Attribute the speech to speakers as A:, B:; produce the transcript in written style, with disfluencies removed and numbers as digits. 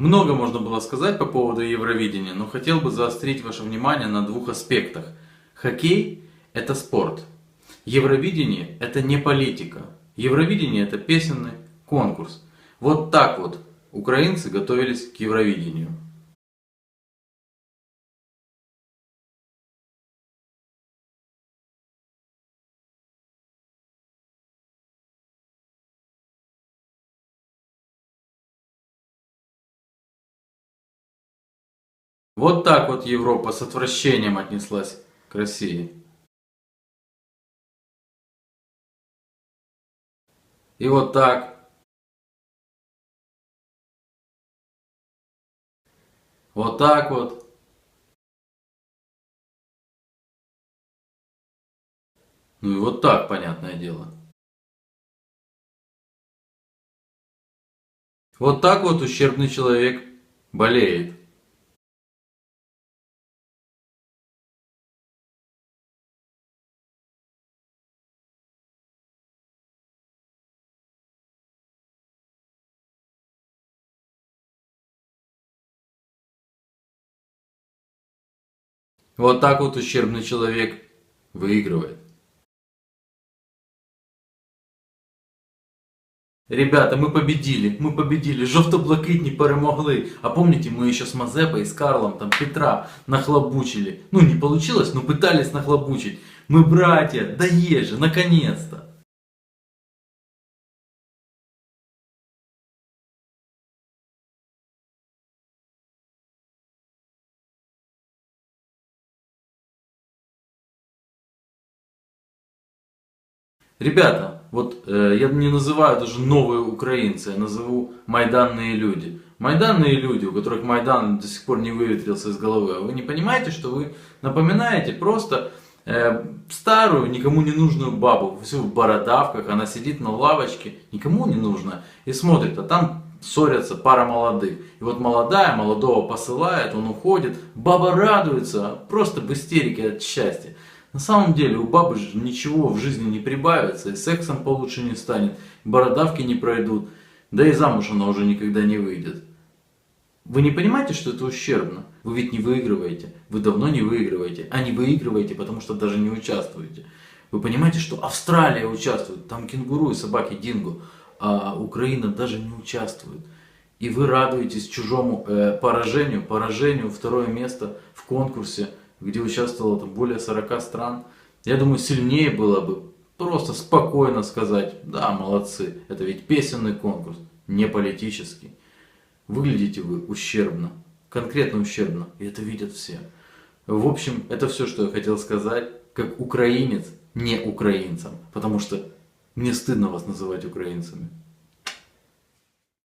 A: Много можно было сказать по поводу Евровидения, но хотел бы заострить ваше внимание на двух аспектах. Хоккей – это спорт. Евровидение – это не политика. Евровидение – это песенный конкурс. Вот так вот украинцы готовились к Евровидению. Вот так вот Европа с отвращением отнеслась к России. И вот так, вот так вот. Ну и вот так, понятное дело. Вот так вот ущербный человек болеет. Вот так вот ущербный человек выигрывает. Ребята, ми победили, жовто-блакитні перемогли. А помните, мы еще с Мазепой и с Карлом там Петра нахлобучили. Ну не получилось, но пытались нахлобучить. Мы братья, да есть же, наконец-то. Ребята, вот я не называю даже новые украинцы, я назову майданные люди. Майданные люди, у которых Майдан до сих пор не выветрился из головы. А вы не понимаете, что вы напоминаете просто старую, никому не нужную бабу, всю в бородавках, она сидит на лавочке, никому не нужна, и смотрит, а там ссорятся пара молодых. И вот молодая молодого посылает, он уходит, баба радуется, просто в истерике от счастья. На самом деле у бабы же ничего в жизни не прибавится, и сексом получше не станет, и бородавки не пройдут, да и замуж она уже никогда не выйдет. Вы не понимаете, что это ущербно? Вы ведь не выигрываете, вы давно не выигрываете, а не выигрываете, потому что даже не участвуете. Вы понимаете, что Австралия участвует, там кенгуру и собаки динго, а Украина даже не участвует. И вы радуетесь чужому поражению, второе место в конкурсе, где участвовало там более 40 стран. Я думаю, сильнее было бы просто спокойно сказать, да, молодцы, это ведь песенный конкурс, не политический. Выглядите вы ущербно, конкретно ущербно, и это видят все. В общем, это все, что я хотел сказать, как украинец, не украинцам, потому что мне стыдно вас называть украинцами.